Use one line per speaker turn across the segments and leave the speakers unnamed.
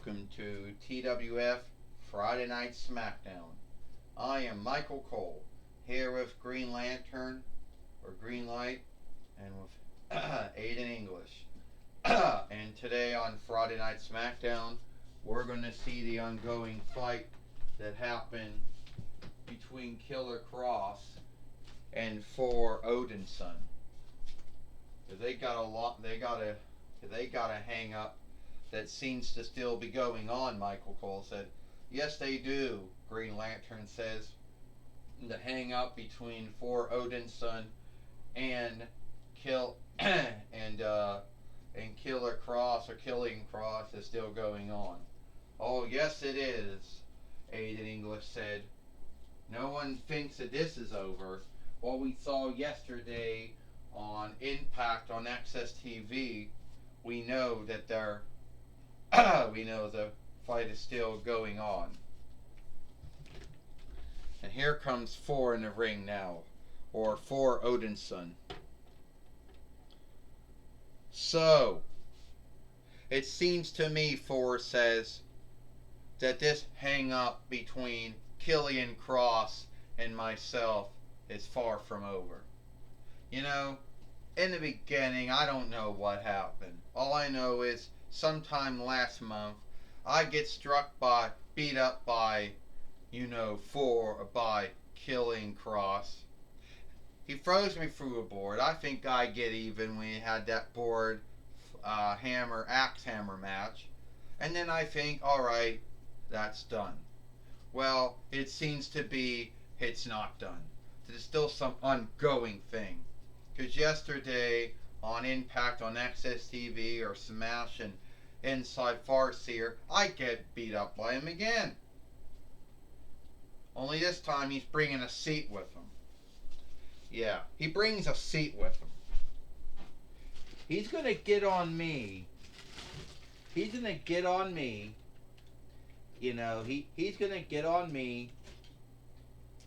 welcome to TWF Friday Night Smackdown. I am Michael Cole, here with Green Lantern, or Green Light, and with Aiden English. And today on Friday Night Smackdown, we're going to see the ongoing fight that happened between Killer Cross and For Odinson. They got a lot. They got a hang up that seems to still be going on. Michael Cole said, "Yes, they do." Green Lantern says, "The hang up between For Odinson and Kill and Killer Cross or Killing Cross is still going on." "Oh, yes, it is," Aiden English said. "No one thinks that this is over. What we saw yesterday on Impact on Access TV, we know that we know the fight is still going on." And here comes For in the ring now, or For Odinson. "So, it seems to me," For says, "that this hang up between Killian Cross and myself is far from over. You know, in the beginning, I don't know what happened. All I know is sometime last month, I get beat up by, by Killing Cross. He throws me through a board. I think I get even when we had that board axe hammer match. And then I think, alright, that's done. Well, it seems to be it's not done. There's still some ongoing thing. Because yesterday on Impact on Access TV or Smash and Inside Farseer, I get beat up by him again. Only this time he's bringing a seat with him. Yeah, he brings a seat with him. He's going to get on me. He's going to get on me. He's going to get on me.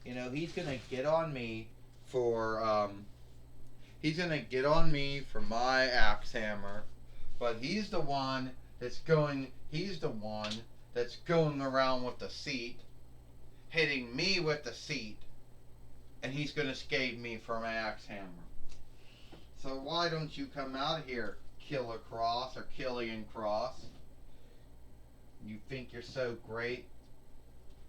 He's going to get on me for, he's going to get on me for my axe hammer. But he's the one that's going around with the seat, hitting me with the seat, and he's going to scathe me for my axe hammer. So why don't you come out here, Killer Cross or Killian Cross? You think you're so great?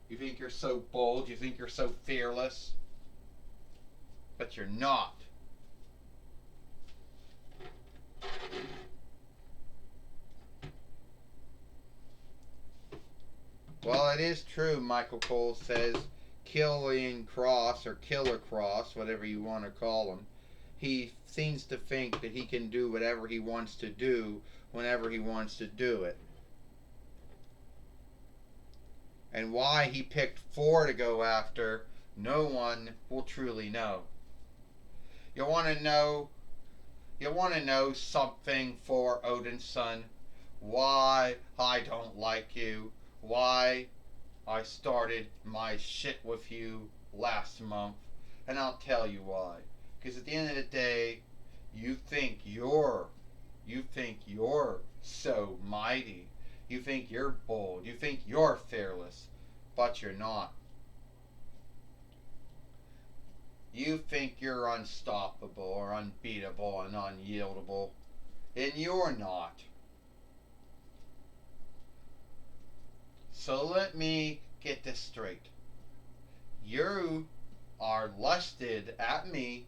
You think you're so bold? You think you're so fearless? But you're not. Well, it is true, Michael Cole says, Killian Cross or Killer Cross, whatever you want to call him, he seems to think that he can do whatever he wants to do whenever he wants to do it. And why he picked For to go after, no one will truly know. You want to know something, For Odinson? Why I don't like you? Why I started my shit with you last month? And I'll tell you why. Because at the end of the day, you think you're so mighty. You think you're bold. You think you're fearless. But you're not. You think you're unstoppable or unbeatable and unyieldable. And you're not. So let me get this straight. You are lusted at me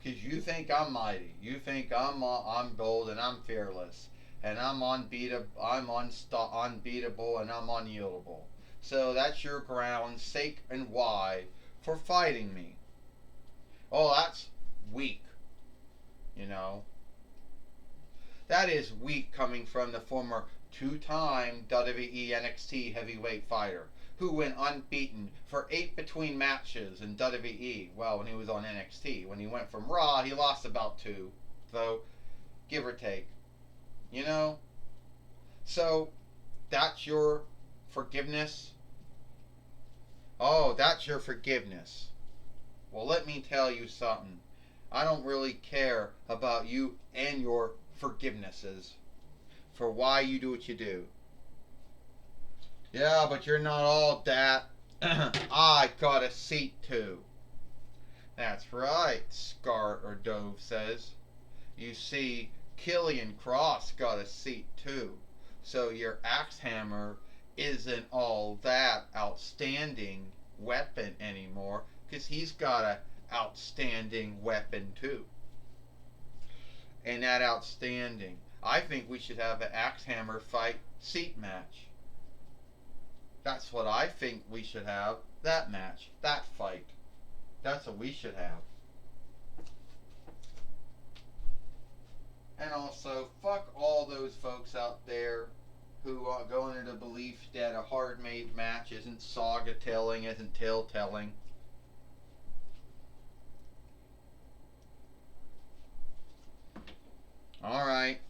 because you think I'm mighty. You think I'm bold and I'm fearless. And I'm unbeatable and I'm unyieldable. So that's your ground, sake, and why for fighting me. Oh, that's weak. That is weak coming from the former two-time WWE NXT heavyweight fighter who went unbeaten for 8 between matches in WWE. Well, when he was on NXT. When he went from Raw, he lost about 2, though, give or take. So, that's your forgiveness? Oh, that's your forgiveness. Well, let me tell you something. I don't really care about you and your forgivenesses for why you do what you do. Yeah, but you're not all that. I got a seat too. That's right, Scar or Dove says. You see, Killian Cross got a seat too. So your axe hammer isn't all that outstanding weapon anymore, because he's got a outstanding weapon too. And that outstanding, I think we should have an axe hammer fight seat match. That's what I think we should have. That match, that fight. That's what we should have. And also, fuck all those folks out there who are going into the belief that a hard-made match isn't saga telling, isn't tale telling. Alright.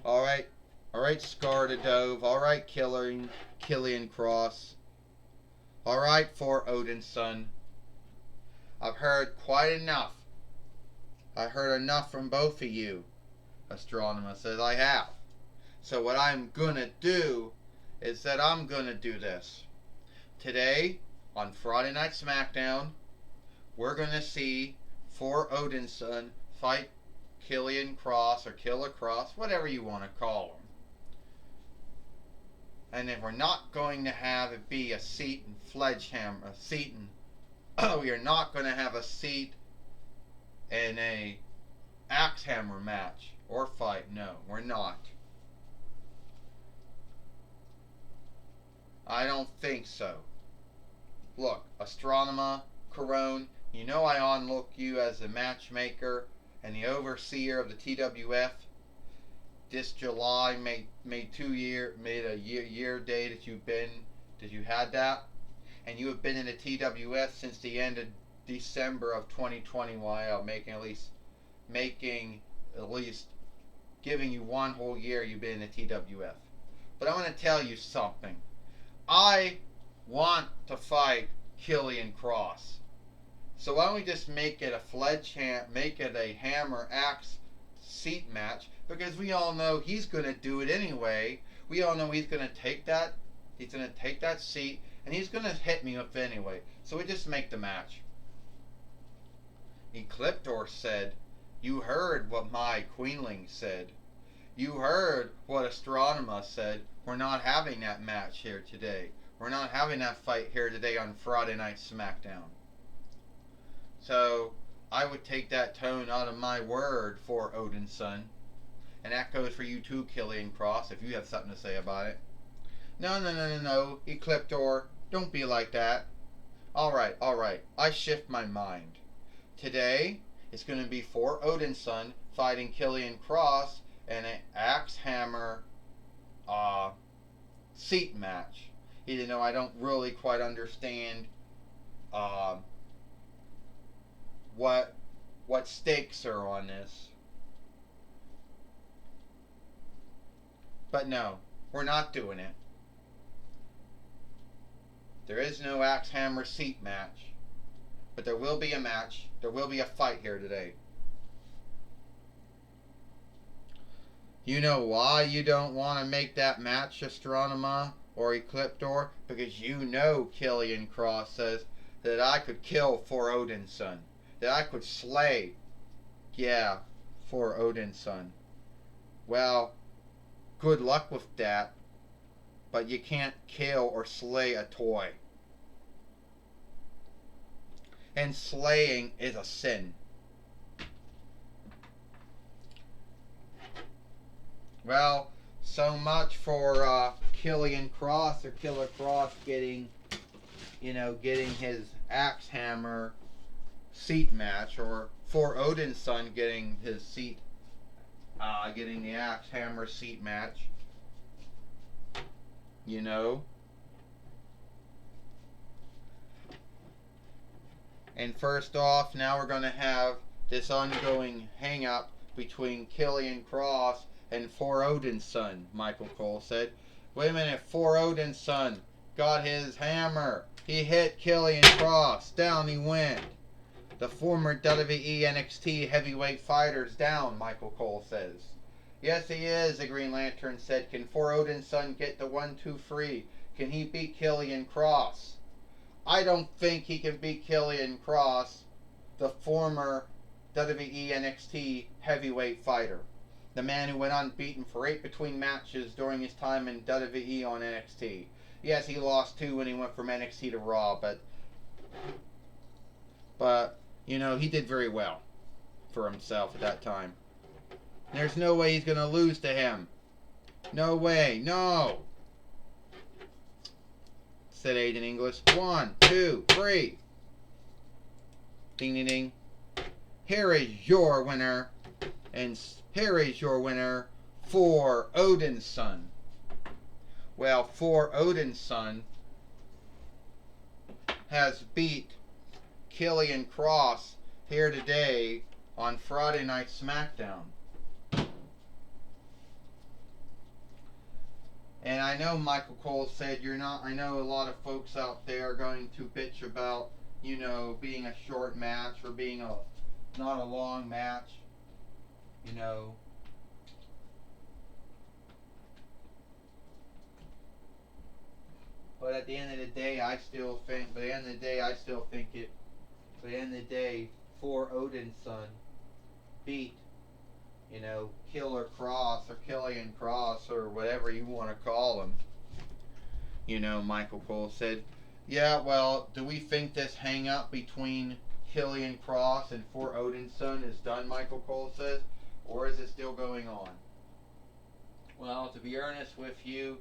Alright. Alright, Scar to Dove. Alright, Killian Cross. Alright, for Odin's son. I've heard quite enough. I heard enough from both of you. Astronomer says I have. So what I'm gonna do is that I'm gonna do this. Today, on Friday Night Smackdown, we're gonna see For Odin's son fight Killian Cross or Killer Cross, whatever you want to call him. And then we're not going to have it be a seat and sledgehammer, a seat and we are not going to have a seat and a axe hammer match or fight. No, we're not. I don't think so. Look, Astronomer, Corone, you know I onlook you as the matchmaker and the overseer of the TWF. This July made a year day that you had that, and you have been in the TWF since the end of December of 2020. While making at least giving you one whole year you've been in the TWF. But I want to tell you something. I want to fight Killian Cross. So why don't we just make it a hammer axe seat match, because we all know he's going to do it anyway. We all know he's going to take that seat and he's going to hit me with it anyway. So we just make the match. Ecliptor said, "You heard what my queenling said. You heard what Astronomer said. We're not having that match here today. We're not having that fight here today on Friday Night Smackdown." So I would take that tone out of my word for Odin's son. And that goes for you too, Killian Cross, if you have something to say about it. No, Ecliptor, don't be like that. Alright, I shift my mind. Today, it's going to be for Odin's son fighting Killian Cross in an axe hammer seat match. Even though I don't really quite understand what stakes are on this. But no, we're not doing it. There is no axe hammer seat match. But there will be a match. There will be a fight here today. You know why you don't want to make that match, Astronomer or Ecliptor? Because you know Killian Cross says that I could kill for Odin's son. That I could slay, for Odin's son. Well, good luck with that, but you can't kill or slay a toy. And slaying is a sin. Well, so much for Killian Cross or Killer Cross getting his axe hammer seat match, or for Odin's son getting his seat, getting the axe hammer seat match. You know. And first off, now we're going to have this ongoing hang-up between Killian Cross and For Odin's son, Michael Cole said. Wait a minute, For Odin's son got his hammer. He hit Killian Cross. Down he went. The former WWE NXT heavyweight fighter's down, Michael Cole says. Yes, he is, the Green Lantern said. Can 4 Odin's son get the 1-2 free? Can he beat Killian Cross? I don't think he can beat Killian Cross, the former WWE NXT heavyweight fighter. The man who went unbeaten for 8 between matches during his time in WWE on NXT. Yes, he lost 2 when he went from NXT to Raw, but you know, he did very well for himself at that time. There's no way he's going to lose to him. No way. No. Said Aiden English. 1, 2, 3. Ding, ding, ding. Here is your winner. And here is your winner for Odin's son. Well, for Odin's son has beat Killian Cross here today on Friday Night Smackdown. And I know Michael Cole said you're not, I know a lot of folks out there are going to bitch about, you know, being a short match or being not a long match, you know. But at the end of the day, I still think, for Odin's son beat, you know, Killer Cross or Killian Cross or whatever you want to call him. You know, Michael Cole said, yeah, well, do we think this hang up between Killian Cross and for Odin's son is done, Michael Cole says, or is it still going on? Well, to be honest with you,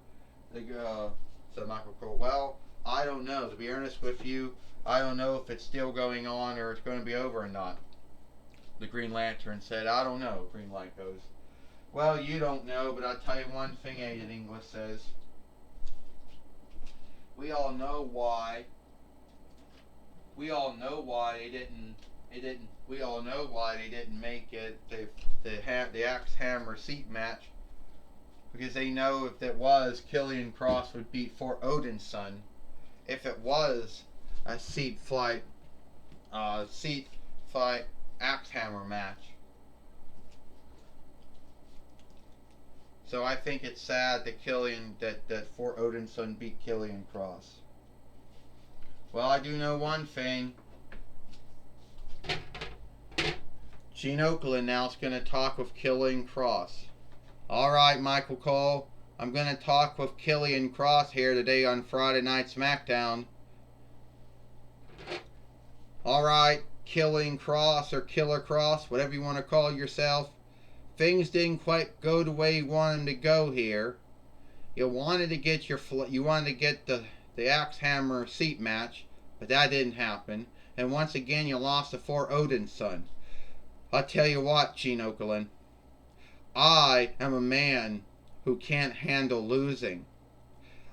said Michael Cole, well, I don't know. To be honest with you, I don't know if it's still going on or it's going to be over or not. The Green Lantern said, I don't know. Green Light goes, well, you don't know, but I'll tell you one thing, Aiden English says. We all know why they didn't make it the Axe Hammer seat match, because they know if it was, Killian Cross would beat for Odin's son. If it was a seat fight Axe Hammer match. So I think it's sad that for Odin's son beat Killian Cross. Well, I do know one thing. Gene Okerlund now is going to talk with Killian Cross. Alright, Michael Cole, I'm going to talk with Killian Cross here today on Friday Night Smackdown. Alright, Killian Cross or Killer Cross, whatever you want to call yourself. Things didn't quite go the way you wanted them to go here. You wanted to get the Axe Hammer seat match, but that didn't happen. And once again, you lost to for Odin's son. I'll tell you what, Gene Okerlund. I am a man who can't handle losing.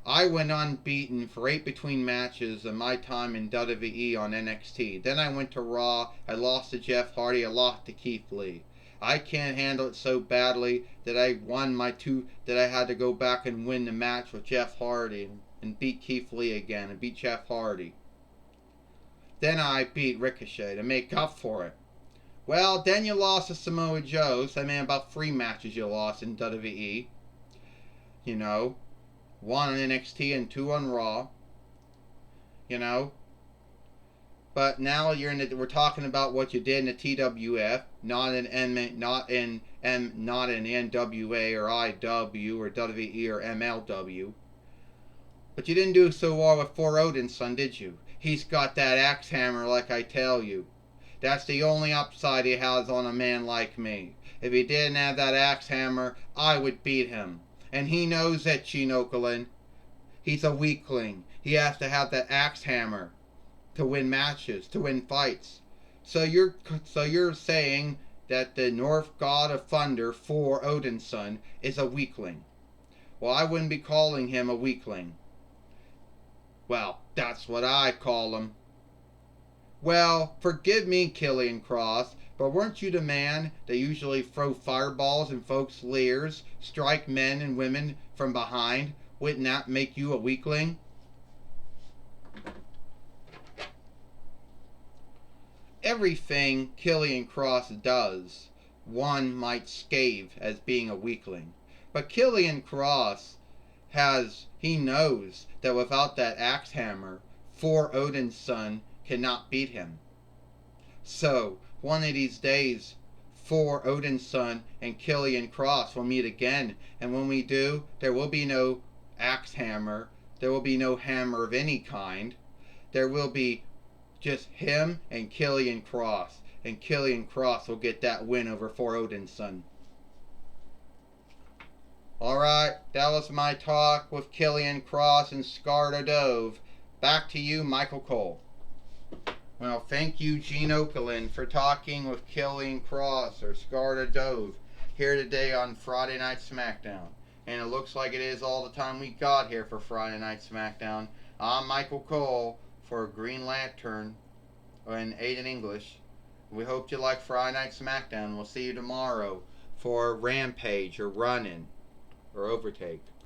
I went unbeaten for 8 between matches in my time in WWE on NXT. Then I went to Raw. I lost to Jeff Hardy. I lost to Keith Lee. I can't handle it so badly that I had to go back and win the match with Jeff Hardy and beat Keith Lee again and beat Jeff Hardy. Then I beat Ricochet to make up for it. Well, then you lost to Samoa Joe. So, I mean, about 3 matches you lost in WWE. You know, 1 on NXT and 2 on Raw. You know. But now we're talking about what you did in the TWF, not in NWA or IW or WWE or MLW. But you didn't do so well with for Odin's son, did you? He's got that axe hammer, like I tell you. That's the only upside he has on a man like me. If he didn't have that axe hammer, I would beat him. And he knows that, Gene Okerlund. He's a weakling. He has to have that axe hammer to win matches, to win fights. So you're saying that the North God of Thunder, for Odin's son, is a weakling. Well, I wouldn't be calling him a weakling. Well, that's what I call him. Well, forgive me, Killian Cross, but weren't you the man that usually throw fireballs in folks' ears, strike men and women from behind? Wouldn't that make you a weakling? Everything Killian Cross does one might scathe as being a weakling. But Killian Cross he knows that without that axe hammer, For Odin's son cannot beat him. So, one of these days, For Odin's son and Killian Cross will meet again, and when we do, there will be no axe hammer, there will be no hammer of any kind. There will be just him and Killian Cross, and Killian Cross will get that win over For Odin's son. Alright, that was my talk with Killian Cross and Skarda Dove. Back to you, Michael Cole. Well, thank you, Gene Okerlund, for talking with Killian Cross or Skarda Dove here today on Friday Night Smackdown. And it looks like it is all the time we got here for Friday Night Smackdown. I'm Michael Cole for Green Lantern in Aiden English. We hope you like Friday Night Smackdown. We'll see you tomorrow for Rampage or Run-In or Overtake.